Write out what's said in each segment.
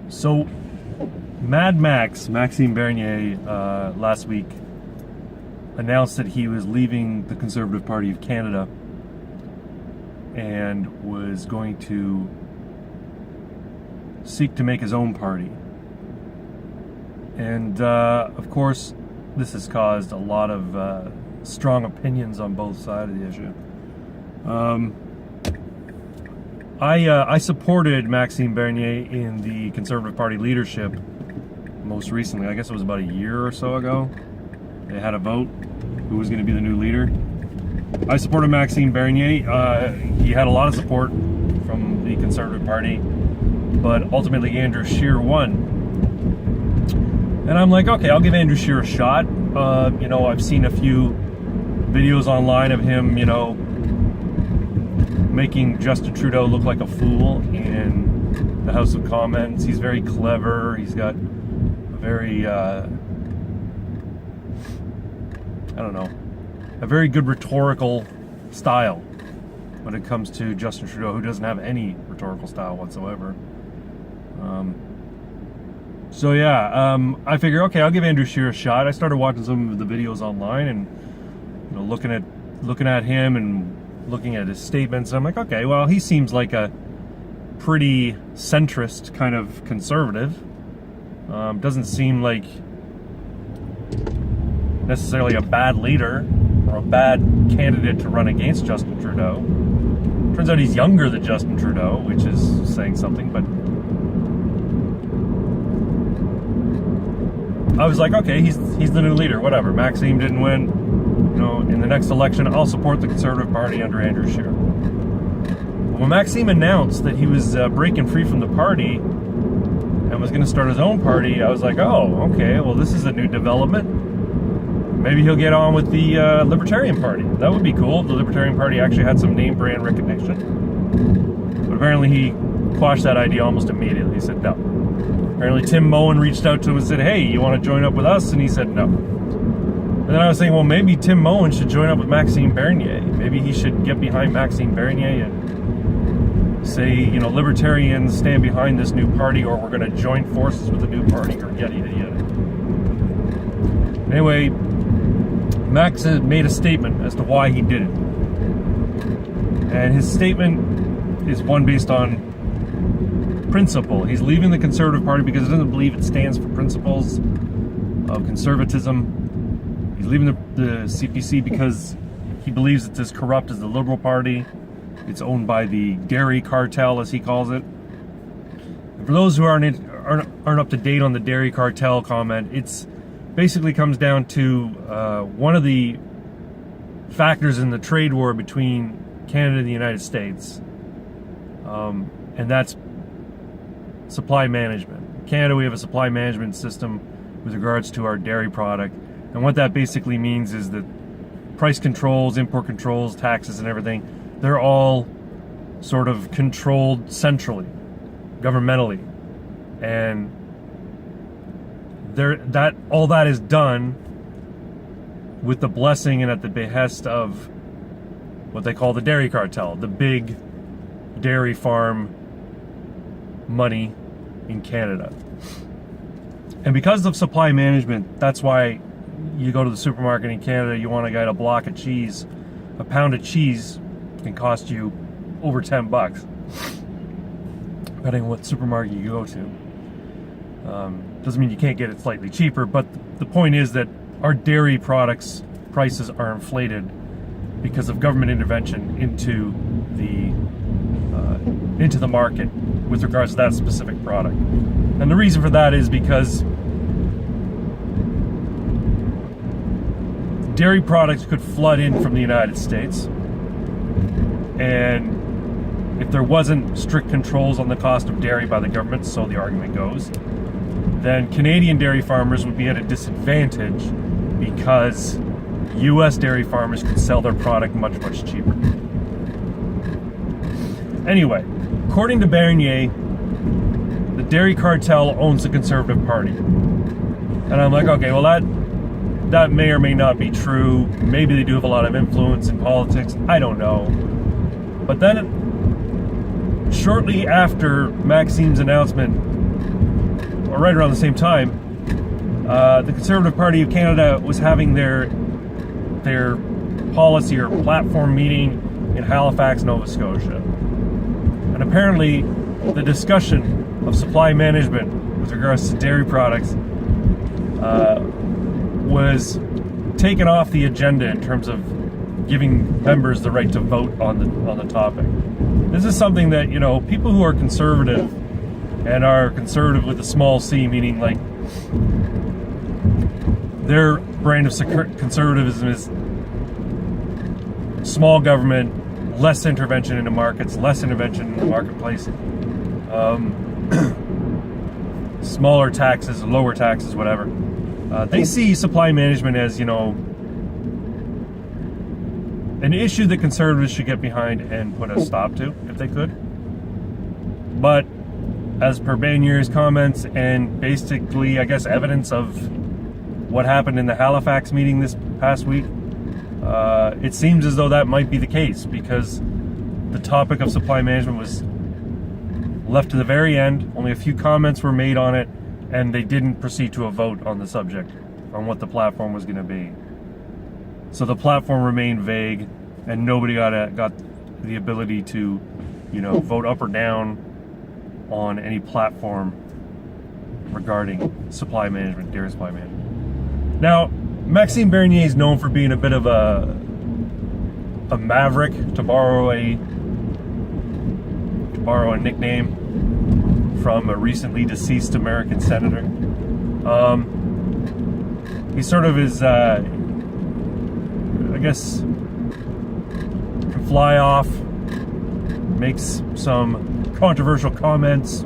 So, Mad Max, Maxime Bernier, last week announced that he was leaving the Conservative Party of Canada and was going to seek to make his own party. And, of course, this has caused a lot of strong opinions on both sides of the issue. I supported Maxime Bernier in the Conservative Party leadership most recently. I guess it was about a year or so ago. They had a vote who was going to be the new leader. I supported Maxime Bernier. He had a lot of support from the Conservative Party, but ultimately Andrew Scheer won. And I'm like, okay, I'll give Andrew Scheer a shot. I've seen a few videos online of him, making Justin Trudeau look like a fool in the House of Commons. He's very clever. He's got a very, a very good rhetorical style when it comes to Justin Trudeau, who doesn't have any rhetorical style whatsoever. I figure, okay, I'll give Andrew Scheer a shot. I started watching some of the videos online and looking at him and looking at his statements. I'm like, okay, well, he seems like a pretty centrist kind of conservative. Doesn't seem like necessarily a bad leader or a bad candidate to run against Justin Trudeau. Turns out he's younger than Justin Trudeau, which is saying something, but I was like, okay, he's the new leader, whatever. Maxime didn't win. In the next election, I'll support the Conservative Party under Andrew Scheer. When Maxime announced that he was breaking free from the party and was going to start his own party, I was like, oh, okay, well, this is a new development. Maybe he'll get on with the Libertarian Party. That would be cool if the Libertarian Party actually had some name brand recognition. But apparently he quashed that idea almost immediately. He said no. Apparently Tim Moen reached out to him and said, hey, you want to join up with us? And he said no. And then I was thinking, well, maybe Tim Moen should join up with Maxime Bernier. Maybe he should get behind Maxime Bernier and say, libertarians stand behind this new party, or we're going to join forces with the new party, or yada, yada, yada. Anyway, Max had made a statement as to why he did it. And his statement is one based on principle. He's leaving the Conservative Party because he doesn't believe it stands for principles of conservatism. He's leaving the CPC because he believes it's as corrupt as the Liberal Party. It's owned by the dairy cartel, as he calls it. And for those who aren't up to date on the dairy cartel comment, it's basically comes down to one of the factors in the trade war between Canada and the United States, and that's supply management. In Canada, we have a supply management system with regards to our dairy product. And what that basically means is that price controls, import controls, taxes and everything, they're all sort of controlled centrally, governmentally. And all that is done with the blessing and at the behest of what they call the dairy cartel, the big dairy farm money in Canada. And because of supply management, that's why you go to the supermarket in Canada, you want to get a block of cheese. A pound of cheese can cost you over $10, depending on what supermarket you go to. Doesn't mean you can't get it slightly cheaper, but the point is that our dairy products prices are inflated because of government intervention into the market with regards to that specific product. And the reason for that is because dairy products could flood in from the United States, and if there wasn't strict controls on the cost of dairy by the government, so the argument goes, then Canadian dairy farmers would be at a disadvantage because U.S. dairy farmers could sell their product much, much cheaper. Anyway, according to Bernier, the dairy cartel owns the Conservative Party. And I'm like, okay, well that may or may not be true. Maybe they do have a lot of influence in politics. I don't know. But then, shortly after Maxime's announcement, or right around the same time, the Conservative Party of Canada was having their policy or platform meeting in Halifax, Nova Scotia. And apparently the discussion of supply management with regards to dairy products was taken off the agenda in terms of giving members the right to vote on the topic. This is something that, you know, people who are conservative and are conservative with a small c, meaning like their brand of conservatism is small government, less intervention into markets, less intervention in the marketplace, smaller taxes, lower taxes, whatever. They see supply management as, you know, an issue that conservatives should get behind and put a stop to, if they could. But as per Banier's comments and basically, I guess, evidence of what happened in the Halifax meeting this past week, it seems as though that might be the case, because the topic of supply management was left to the very end. Only a few comments were made on it, and they didn't proceed to a vote on the subject, on what the platform was going to be. So the platform remained vague, and nobody got the ability to, you know, vote up or down on any platform regarding supply management, dairy supply management. Now, Maxime Bernier is known for being a bit of a maverick, to borrow a nickname from a recently deceased American senator. He sort of is, I guess, can fly off, makes some controversial comments,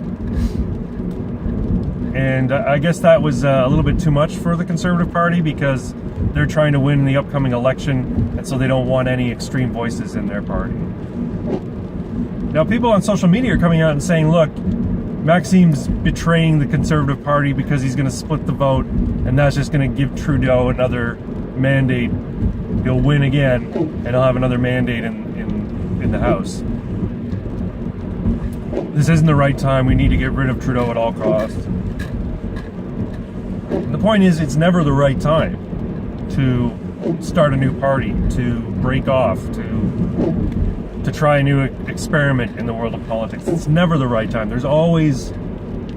and I guess that was a little bit too much for the Conservative Party, because they're trying to win the upcoming election, and so they don't want any extreme voices in their party. Now, people on social media are coming out and saying, look, Maxime's betraying the Conservative Party because he's going to split the vote, and that's just going to give Trudeau another mandate. He'll win again, and he'll have another mandate in the House. This isn't the right time. We need to get rid of Trudeau at all costs. And the point is, it's never the right time to start a new party, to break off, to try a new experiment in the world of politics. It's never the right time. There's always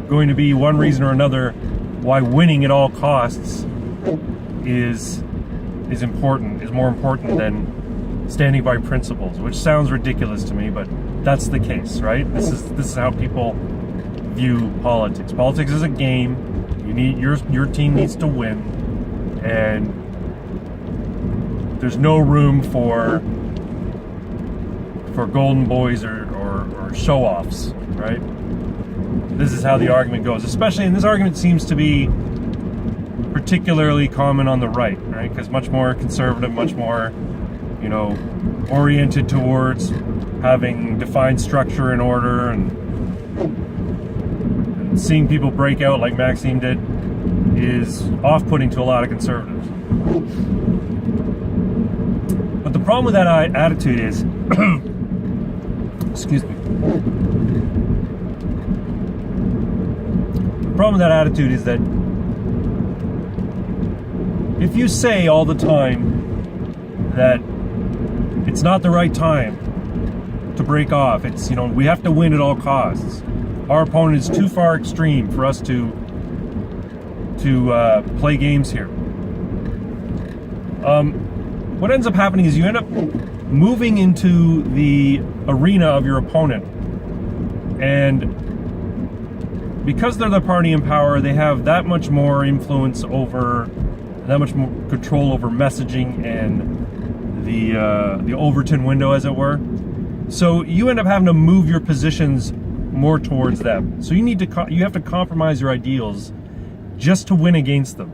going to be one reason or another why winning at all costs is important, is more important than standing by principles, which sounds ridiculous to me, but that's the case, right? This is how people view politics. Politics is a game. You need your team needs to win, and there's no room for golden boys or show-offs, right? This is how the argument goes, especially, and this argument seems to be particularly common on the right, right? Because much more conservative, much more, you know, oriented towards having defined structure and order, and seeing people break out like Maxime did is off-putting to a lot of conservatives. But the problem with that attitude is excuse me. The problem with that attitude is that if you say all the time that it's not the right time to break off, it's, you know, we have to win at all costs, our opponent is too far extreme for us to play games here. What ends up happening is you end up moving into the arena of your opponent, and because they're the party in power, they have that much more influence over, that much more control over messaging and the Overton window, as it were. So you end up having to move your positions more towards them. So you have to compromise your ideals just to win against them.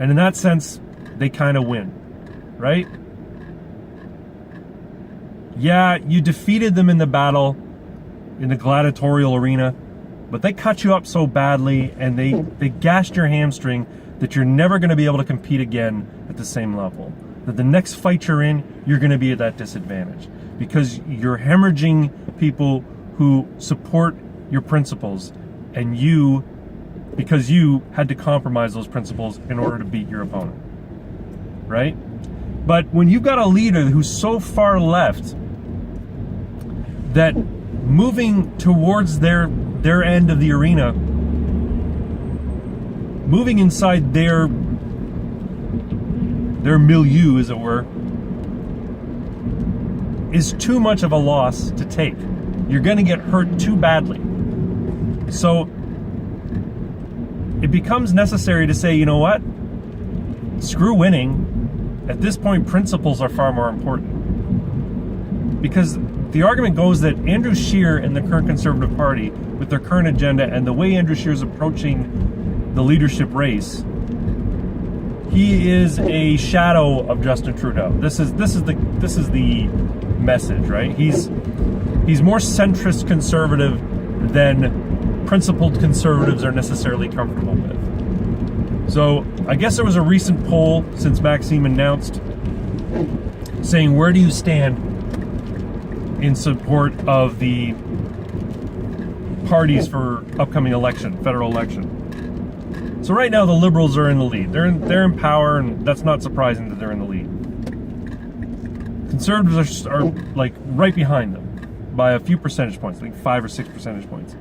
And in that sense, they kind of win, right? Yeah, you defeated them in the battle, in the gladiatorial arena, but they cut you up so badly, and they gashed your hamstring that you're never going to be able to compete again at the same level. That the next fight you're in, you're going to be at that disadvantage, because you're hemorrhaging people who support your principles, and you because you had to compromise those principles in order to beat your opponent, right? But when you've got a leader who's so far left that moving towards their end of the arena, moving inside their milieu, as it were, is too much of a loss to take. You're going to get hurt too badly. So it becomes necessary to say, you know what? Screw winning. At this point, principles are far more important. Because the argument goes that Andrew Scheer and the current Conservative Party, with their current agenda and the way Andrew Scheer is approaching the leadership race, he is a shadow of Justin Trudeau. This is the message, right? He's more centrist conservative than principled conservatives are necessarily comfortable with. So I guess there was a recent poll since Maxime announced saying, where do you stand in support of the parties for upcoming election, federal election? So right now the Liberals are in the lead. They're in power, and that's not surprising that they're in the lead. Conservatives are like right behind them by a few percentage points, like 5 or 6 percentage points.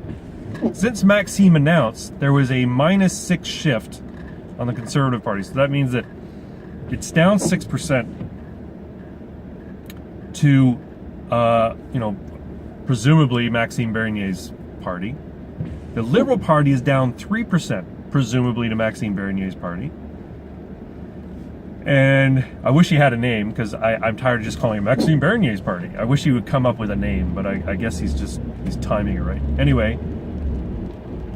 Since Maxime announced, there was a -6 shift on the Conservative Party. So that means that it's down 6% to, presumably Maxime Bernier's party. The Liberal Party is down 3%, presumably to Maxime Bernier's party. And I wish he had a name, because I'm tired of just calling him Maxime Bernier's party. I wish he would come up with a name, but I guess he's timing it right. Anyway,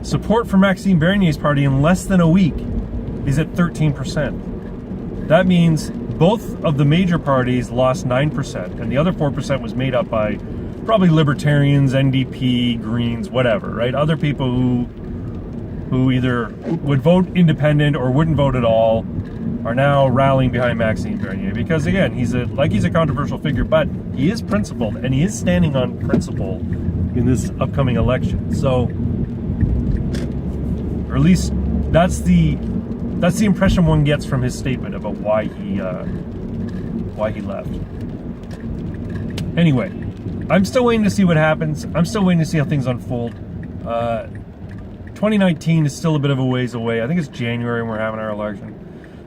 support for Maxime Bernier's party in less than a week is at 13%. That means both of the major parties lost 9%, and the other 4% was made up by probably libertarians, NDP, Greens, whatever, right? Other people who either would vote independent or wouldn't vote at all are now rallying behind Maxime Bernier, because again, he's a controversial figure, but he is principled, and he is standing on principle in this upcoming election. So, or at least that's the impression one gets from his statement about why he left. Anyway, I'm still waiting to see what happens. I'm still waiting to see how things unfold. 2019 is still a bit of a ways away. I think it's January when we're having our election.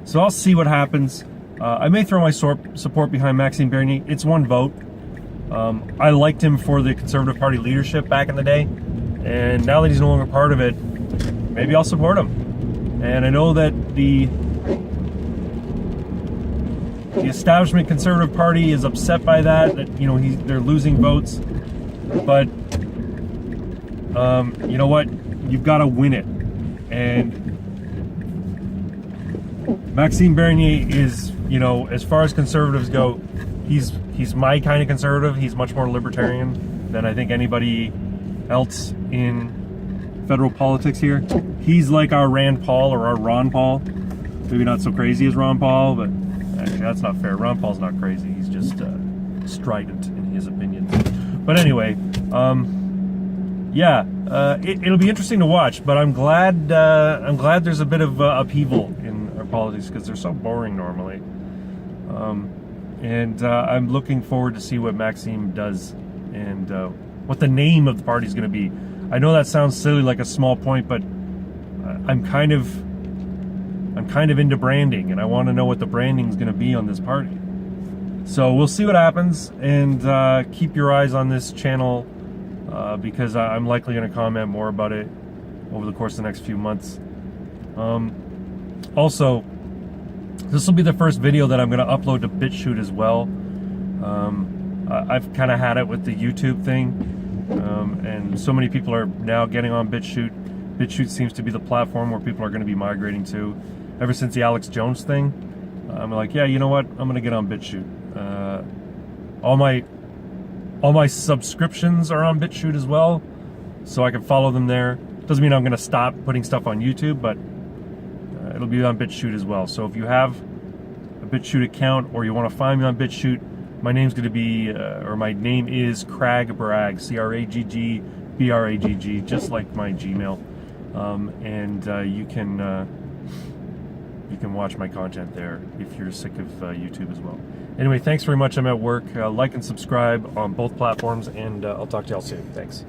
So I'll see what happens. I may throw my support behind Maxime Bernier. It's one vote. I liked him for the Conservative Party leadership back in the day. And now that he's no longer part of it, maybe I'll support him. And I know that the establishment Conservative Party is upset by that they're losing votes. But you know what? You've got to win it. And Maxime Bernier is, as far as conservatives go, he's my kind of conservative. He's much more libertarian than I think anybody else in federal politics here. He's like our Rand Paul or our Ron Paul. Maybe not so crazy as Ron Paul, but actually that's not fair. Ron Paul's not crazy. He's just strident in his opinions. But anyway, it'll be interesting to watch. But I'm glad there's a bit of upheaval in our politics, because they're so boring normally. I'm looking forward to see what Maxime does and what the name of the party is going to be. I know that sounds silly, like a small point, but I'm kind of into branding, and I want to know what the branding is going to be on this party. So we'll see what happens, and keep your eyes on this channel, because I'm likely going to comment more about it over the course of the next few months. Also, this will be the first video that I'm going to upload to BitChute as well. I've kind of had it with the YouTube thing. And so many people are now getting on BitChute. BitChute seems to be the platform where people are going to be migrating to. Ever since the Alex Jones thing, I'm like, yeah, you know what? I'm going to get on BitChute. All my subscriptions are on BitChute as well, so I can follow them there. Doesn't mean I'm going to stop putting stuff on YouTube, but it'll be on BitChute as well. So if you have a BitChute account, or you want to find me on BitChute, my name's going to be, my name is Cragg Bragg, CraggBragg, just like my Gmail. and you can watch my content there if you're sick of YouTube as well. Anyway, thanks very much. I'm at work. Like and subscribe on both platforms, and I'll talk to y'all soon. Thanks.